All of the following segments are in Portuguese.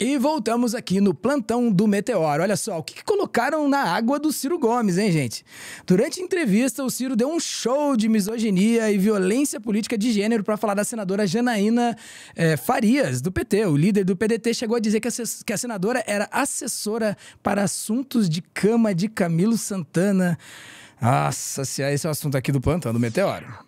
E voltamos aqui no plantão do Meteoro. Olha só, o que colocaram na água do Ciro Gomes, hein, gente? Durante a entrevista, o Ciro deu um show de misoginia e violência política de gênero para falar da senadora Janaína Farias, do PT. O líder do PDT chegou a dizer que a senadora era assessora para assuntos de cama de Camilo Santana. Nossa, se esse é o assunto aqui do plantão do Meteoro.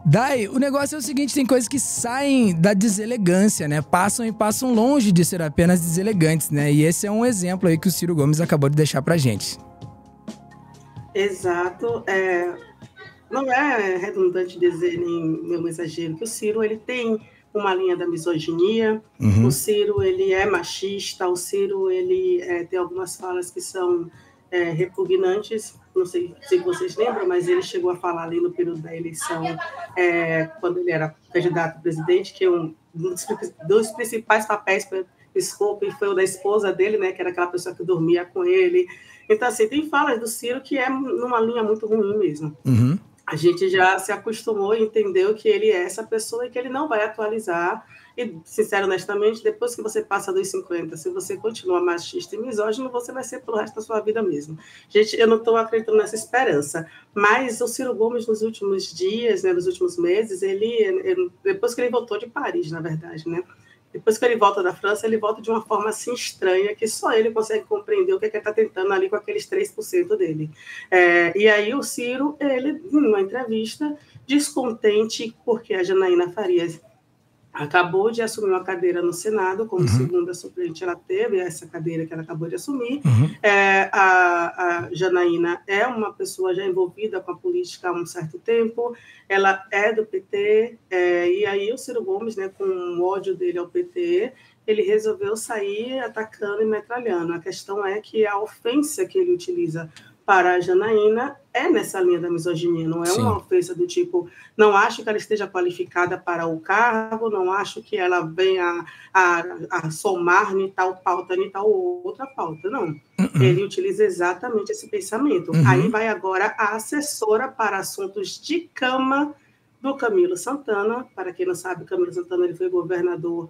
Dai, o negócio é o seguinte, tem coisas que saem da deselegância, né? Passam longe de ser apenas deselegantes, né? E esse é um exemplo aí que o Ciro Gomes acabou de deixar pra gente. Exato. Não é redundante dizer, nem meu exagero, que o Ciro ele tem uma linha da misoginia, o Ciro ele é machista, o Ciro ele tem algumas falas que são repugnantes. Não sei se vocês lembram, mas ele chegou a falar ali no período da eleição, quando ele era candidato a presidente, que um dos principais papéis para desculpa, foi o da esposa dele, né, que era aquela pessoa que dormia com ele. Então, assim, tem falas do Ciro que é numa linha muito ruim mesmo. A gente já se acostumou e entendeu que ele é essa pessoa e que ele não vai atualizar. E, sincero, honestamente, depois que você passa dos 50, se você continua machista e misógino, você vai ser pelo resto da sua vida mesmo. Gente, eu não estou acreditando nessa esperança. Mas o Ciro Gomes, nos últimos dias, né, nos últimos meses, depois que ele voltou de Paris, na verdade, né? Depois que ele volta da França, ele volta de uma forma assim estranha que só ele consegue compreender o que ele está tentando ali com aqueles 3% dele. E aí o Ciro, ele, numa entrevista, descontente porque a Janaína Farias acabou de assumir uma cadeira no Senado, como segunda suplente, ela teve essa cadeira que ela acabou de assumir. A Janaína é uma pessoa já envolvida com a política há um certo tempo, ela é do PT, e aí o Ciro Gomes, né, com o ódio dele ao PT, ele resolveu sair atacando e metralhando. A questão é que a ofensa que ele utiliza para a Janaína é nessa linha da misoginia, não é uma ofensa do tipo, não acho que ela esteja qualificada para o cargo, não acho que ela venha a somar em tal pauta, em tal outra pauta, não. Ele utiliza exatamente esse pensamento. Aí vai agora a assessora para assuntos de cama do Camilo Santana. Para quem não sabe, Camilo Santana ele foi governador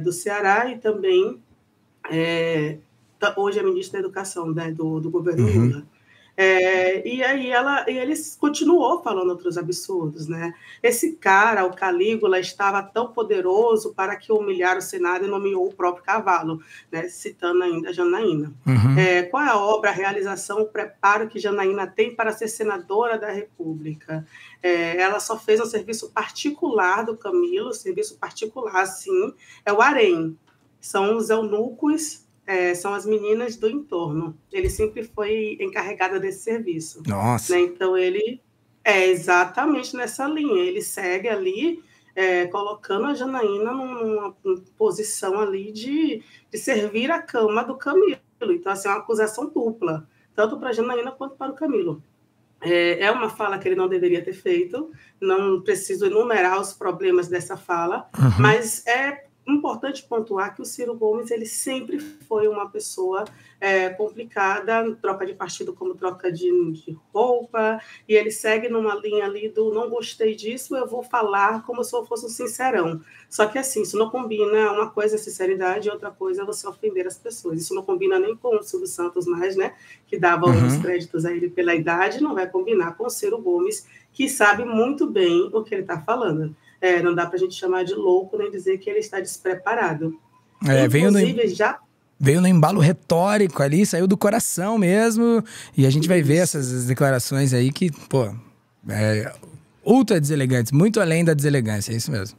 do Ceará e também hoje é ministro da Educação, né, do governo Lula. E aí ele continuou falando outros absurdos, né? Esse cara, o Calígula, estava tão poderoso para que humilhar o Senado e nomeou o próprio cavalo, né? Citando ainda a Janaína. Qual é a obra, a realização, o preparo que Janaína tem para ser senadora da República? Ela só fez um serviço particular do Camilo, serviço particular, sim, é o harém, são os eunucos, são as meninas do entorno. Ele sempre foi encarregado desse serviço. Nossa. Né? Então, ele é exatamente nessa linha. Ele segue ali, colocando a Janaína numa posição ali de servir a cama do Camilo. Então, assim, é uma acusação dupla, tanto para a Janaína quanto para o Camilo. É uma fala que ele não deveria ter feito, não preciso enumerar os problemas dessa fala, mas é importante pontuar que o Ciro Gomes ele sempre foi uma pessoa complicada, troca de partido como troca de roupa, e ele segue numa linha ali do não gostei disso, eu vou falar como se eu fosse um sincerão. Só que assim, isso não combina, uma coisa é sinceridade, outra coisa é você ofender as pessoas. Isso não combina nem com o Silvio Santos mais, né, que dava os créditos a ele pela idade, não vai combinar com o Ciro Gomes, que sabe muito bem o que ele está falando. Não dá para a gente chamar de louco nem dizer que ele está despreparado. Veio no embalo retórico ali, saiu do coração mesmo, e a gente vai ver essas declarações aí que, ultra deselegantes, muito além da deselegância, é isso mesmo.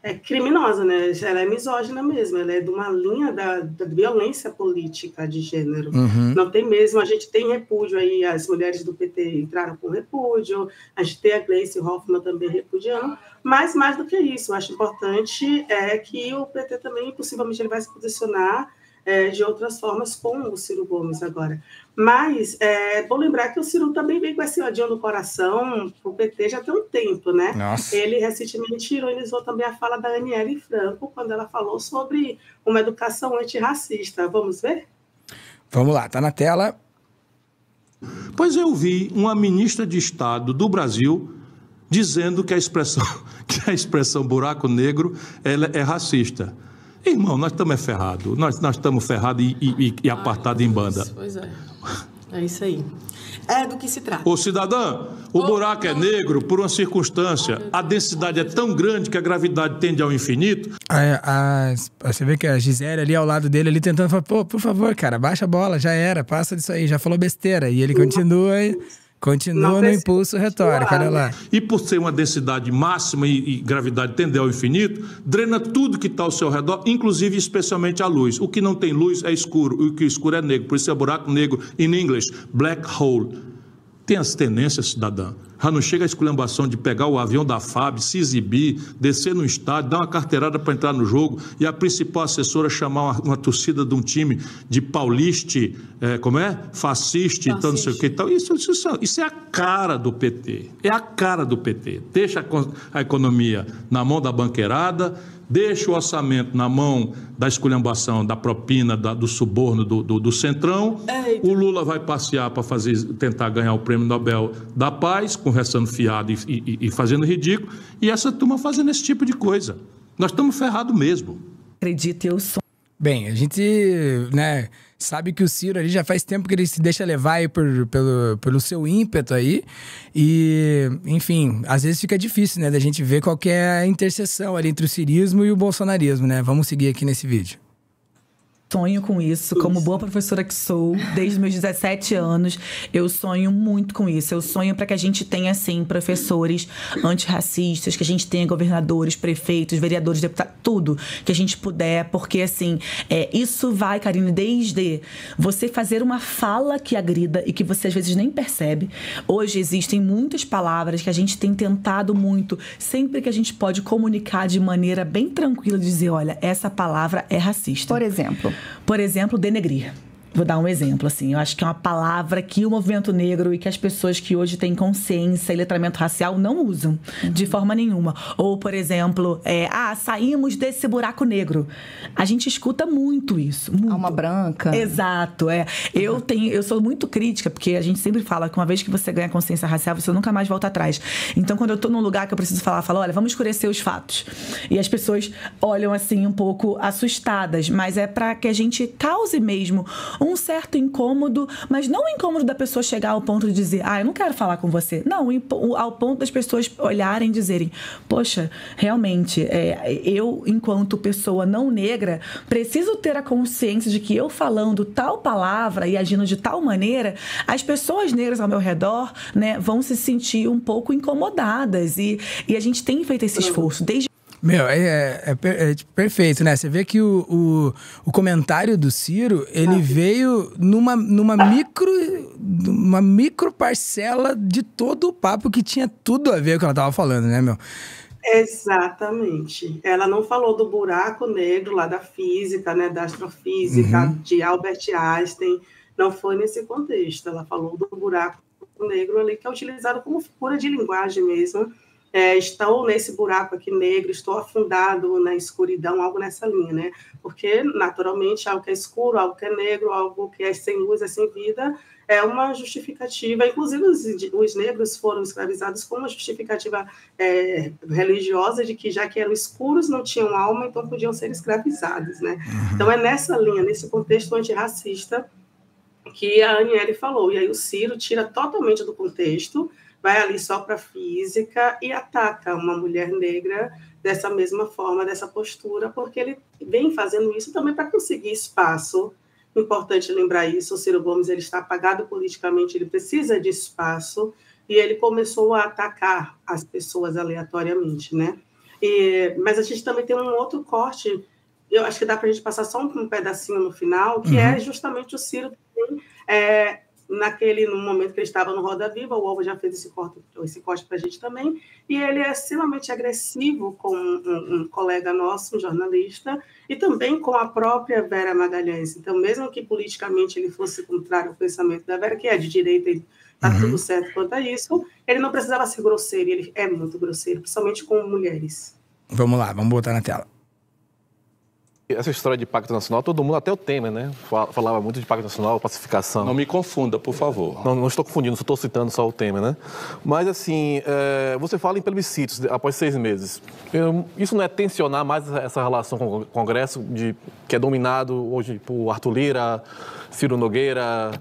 É criminosa, né? Ela é misógina mesmo, ela é de uma linha da violência política de gênero. Não tem mesmo, a gente tem repúdio aí, as mulheres do PT entraram com repúdio, a gente tem a Gleice Hoffmann também repudiando, mas mais do que isso, eu acho importante que o PT também, possivelmente, ele vai se posicionar de outras formas com o Ciro Gomes agora. Mas vou lembrar que o Ciro também vem com esse ódio no coração, o PT já tem um tempo, né? Nossa. Ele recentemente ironizou também a fala da Aniele Franco, quando ela falou sobre uma educação antirracista. Vamos ver? Vamos lá, tá na tela. Pois eu vi uma ministra de Estado do Brasil dizendo que a expressão buraco negro ela é racista. Irmão, nós estamos ferrados. Nós estamos ferrados e apartados em banda. Pois é. É isso aí. É do que se trata. Ô, cidadã, o buraco é negro por uma circunstância. A densidade é tão grande que a gravidade tende ao infinito. Você vê que a Gisele ali ao lado dele, ali tentando falar, pô, por favor, cara, baixa a bola, já era, passa disso aí, já falou besteira. E ele continua no impulso retórico, olha lá. E por ser uma densidade máxima e gravidade tender ao infinito, drena tudo que está ao seu redor, inclusive especialmente a luz. O que não tem luz é escuro, e o que é escuro é negro. Por isso é buraco negro, in English, black hole. Tem as tendências, cidadã. Já não chega a esculhambação de pegar o avião da FAB, se exibir, descer no estádio, dar uma carteirada para entrar no jogo e a principal assessora chamar uma torcida de um time de pauliste, fascista, então não sei o que e tal. Isso é a cara do PT. É a cara do PT. Deixa a economia na mão da banqueirada, deixa o orçamento na mão da esculhambação, da propina, do suborno do Centrão. Eita. O Lula vai passear para tentar ganhar o Prêmio Nobel da Paz, conversando fiado e fazendo ridículo. E essa turma fazendo esse tipo de coisa. Nós estamos ferrados mesmo. Acredito, eu sou. Bem, a gente, né, sabe que o Ciro ali já faz tempo que ele se deixa levar aí pelo seu ímpeto aí. E, enfim, às vezes fica difícil, né, da gente ver qual que é a interseção ali entre o cirismo e o bolsonarismo, né? Vamos seguir aqui nesse vídeo. Sonho com isso, como boa professora que sou, desde meus 17 anos, eu sonho muito com isso. Eu sonho para que a gente tenha, assim, professores antirracistas, que a gente tenha governadores, prefeitos, vereadores, deputados, tudo que a gente puder, porque, assim, isso vai, Karine, desde você fazer uma fala que agrida e que você, às vezes, nem percebe. Hoje existem muitas palavras que a gente tem tentado muito, sempre que a gente pode comunicar de maneira bem tranquila, dizer, olha, essa palavra é racista. Por exemplo, denegrir. Vou dar um exemplo, assim. Eu acho que é uma palavra que o movimento negro e que as pessoas que hoje têm consciência e letramento racial não usam de forma nenhuma. Ou, por exemplo, saímos desse buraco negro. A gente escuta muito isso. Muito. Alma branca. Exato, Eu sou muito crítica, porque a gente sempre fala que uma vez que você ganha consciência racial, você nunca mais volta atrás. Então, quando eu tô num lugar que eu preciso falar, eu falo, olha, vamos escurecer os fatos. E as pessoas olham, assim, um pouco assustadas, mas é para que a gente cause mesmo um certo incômodo, mas não o incômodo da pessoa chegar ao ponto de dizer, eu não quero falar com você. Não, ao ponto das pessoas olharem e dizerem, poxa, realmente, eu, enquanto pessoa não negra, preciso ter a consciência de que eu falando tal palavra e agindo de tal maneira, as pessoas negras ao meu redor, né, vão se sentir um pouco incomodadas. E a gente tem feito esse esforço desde... Meu, perfeito, né? Você vê que o comentário do Ciro, ele veio numa micro parcela de todo o papo que tinha tudo a ver com o que ela tava falando, né, meu? Exatamente. Ela não falou do buraco negro lá da física, né, da astrofísica, de Albert Einstein. Não foi nesse contexto. Ela falou do buraco negro ali, que é utilizado como figura de linguagem mesmo. Estou nesse buraco aqui negro, estou afundado na escuridão, algo nessa linha, né? Porque, naturalmente, algo que é escuro, algo que é negro, algo que é sem luz, é sem vida, é uma justificativa. Inclusive, os negros foram escravizados com uma justificativa religiosa de que, já que eram escuros, não tinham alma, então podiam ser escravizados, né? Então, é nessa linha, nesse contexto antirracista que a Aniele falou. E aí o Ciro tira totalmente do contexto, vai ali só para a física e ataca uma mulher negra dessa mesma forma, dessa postura, porque ele vem fazendo isso também para conseguir espaço. Importante lembrar isso, o Ciro Gomes ele está apagado politicamente, ele precisa de espaço, e ele começou a atacar as pessoas aleatoriamente, né? Mas a gente também tem um outro corte, eu acho que dá para a gente passar só um pedacinho no final, que é justamente o Ciro também... no momento que ele estava no Roda Viva, o Alvo já fez esse corte para a gente também, e ele é extremamente agressivo com um colega nosso, um jornalista, e também com a própria Vera Magalhães. Então, mesmo que politicamente ele fosse contrário ao pensamento da Vera, que é de direita e está tudo certo quanto a isso, ele não precisava ser grosseiro, e ele é muito grosseiro, principalmente com mulheres. Vamos lá, vamos botar na tela. Essa história de pacto nacional, todo mundo, até o Temer, né? Falava muito de pacto nacional, pacificação. Não me confunda, por favor. Não estou confundindo, só estou citando só o Temer, né? Mas, assim, você fala em plebiscitos após 6 meses. Isso não é tensionar mais essa relação com o Congresso, que é dominado hoje por Arthur Lira, Ciro Nogueira,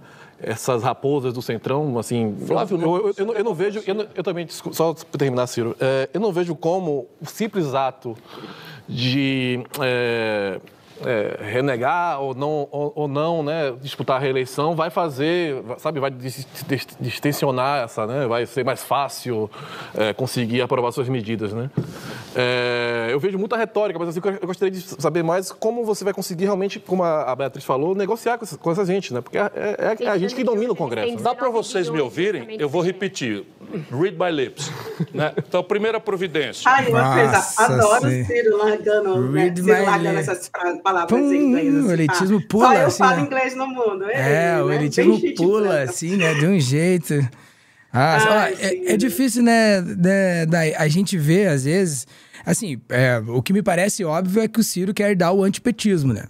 essas raposas do Centrão, assim... Flávio, eu não vejo... Eu também, só para terminar, Ciro, eu não vejo como o simples ato de renegar ou não, né, disputar a reeleição vai fazer, sabe, vai distensionar essa, né, vai ser mais fácil conseguir aprovar suas medidas, né. Eu vejo muita retórica, mas assim, eu gostaria de saber mais como você vai conseguir realmente, como a Beatriz falou, negociar com essa gente, né, porque é a gente que domina o Congresso. Né? Dá para vocês me ouvirem? Eu vou repetir. Read my lips. Né? Então, primeira providência. Ai, eu adoro o Ciro largando essas palavras em inglês. O elitismo pula, só eu assim, falo né? inglês no mundo. O elitismo pula, assim, né? De um jeito. É difícil, né? A gente vê, às vezes... Assim, o que me parece óbvio é que o Ciro quer dar o antipetismo, né?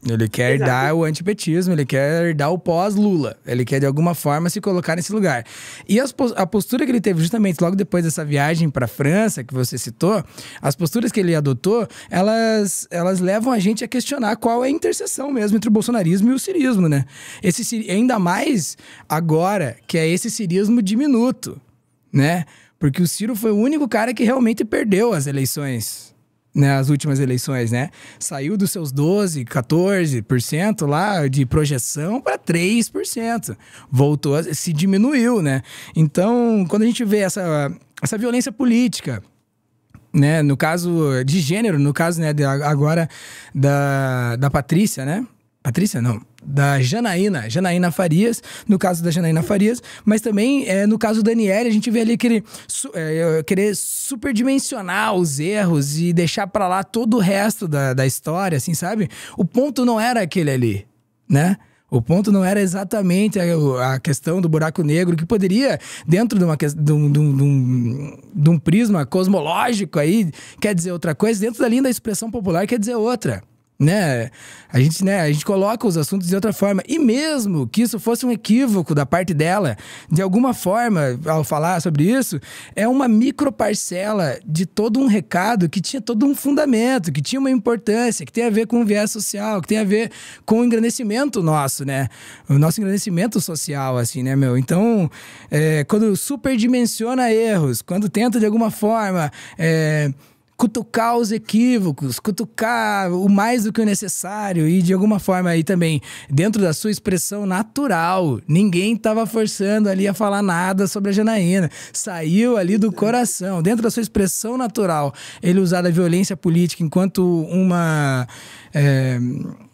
Ele quer dar o antipetismo, ele quer dar o pós-Lula. Ele quer, de alguma forma, se colocar nesse lugar. E a postura que ele teve justamente logo depois dessa viagem para a França, que você citou, as posturas que ele adotou, elas levam a gente a questionar qual é a interseção mesmo entre o bolsonarismo e o cirismo, né? Ainda mais agora, que é esse cirismo diminuto, né? Porque o Ciro foi o único cara que realmente perdeu as eleições, né, as últimas eleições, né? Saiu dos seus 12%, 14% lá de projeção para 3%. Voltou, se diminuiu, né? Então, quando a gente vê essa violência política, né, no caso de gênero, no caso, né, agora da Patrícia, né? Patrícia, não. Da Janaína Farias, no caso da Janaína Farias, mas também no caso da Aniele, a gente vê ali querer superdimensionar os erros e deixar pra lá todo o resto da história, assim, sabe? O ponto não era aquele ali, né? O ponto não era exatamente a questão do buraco negro, que poderia, dentro de um prisma cosmológico aí, quer dizer outra coisa, dentro da linha da expressão popular quer dizer outra. Né? A gente coloca os assuntos de outra forma. E mesmo que isso fosse um equívoco da parte dela, de alguma forma, ao falar sobre isso, é uma microparcela de todo um recado que tinha todo um fundamento, que tinha uma importância, que tem a ver com o viés social, que tem a ver com o engrandecimento nosso, né? O nosso engrandecimento social, assim, né, meu? Então, quando superdimensiona erros, quando tenta de alguma forma... cutucar os equívocos, cutucar o mais do que o necessário e, de alguma forma, aí também, dentro da sua expressão natural, ninguém estava forçando ali a falar nada sobre a Janaína. Saiu ali do coração, dentro da sua expressão natural, ele usar a violência política enquanto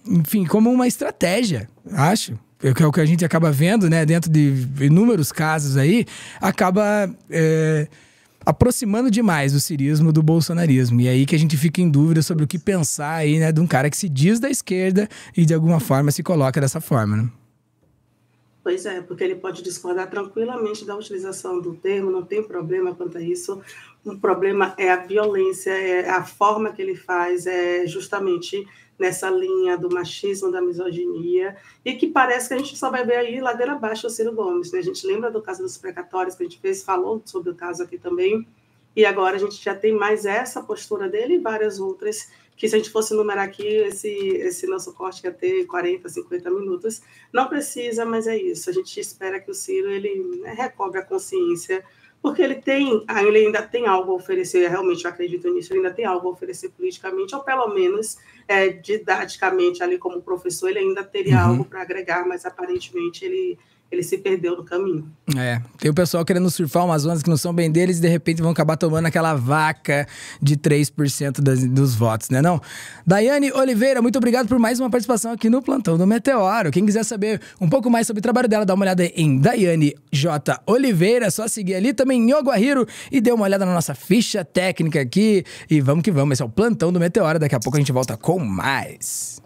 enfim, como uma estratégia, acho. Que é o que a gente acaba vendo, né, dentro de inúmeros casos aí, acaba... aproximando demais o cirismo do bolsonarismo. E aí que a gente fica em dúvida sobre o que pensar aí, né, de um cara que se diz da esquerda e de alguma forma se coloca dessa forma, né? Pois é, porque ele pode discordar tranquilamente da utilização do termo, não tem problema quanto a isso. O problema é a violência, é a forma que ele faz, é justamente nessa linha do machismo, da misoginia, e que parece que a gente só vai ver aí ladeira abaixo o Ciro Gomes, né? A gente lembra do caso dos precatórios que a gente fez, falou sobre o caso aqui também, e agora a gente já tem mais essa postura dele e várias outras, que se a gente fosse numerar aqui, esse nosso corte ia ter 40, 50 minutos. Não precisa, mas é isso. A gente espera que o Ciro ele recobre a consciência, porque ele ainda tem algo a oferecer, realmente eu acredito nisso, ele ainda tem algo a oferecer politicamente, ou pelo menos didaticamente, ali como professor, ele ainda teria algo para agregar, mas aparentemente ele se perdeu no caminho. Tem o pessoal querendo surfar umas ondas que não são bem deles e de repente vão acabar tomando aquela vaca de 3% dos votos, né não? Daiane Oliveira, muito obrigado por mais uma participação aqui no Plantão do Meteoro. Quem quiser saber um pouco mais sobre o trabalho dela, dá uma olhada em Daiane J. Oliveira, é só seguir ali também em Oguahiro e dê uma olhada na nossa ficha técnica aqui. E vamos que vamos, esse é o Plantão do Meteoro, daqui a pouco a gente volta com mais.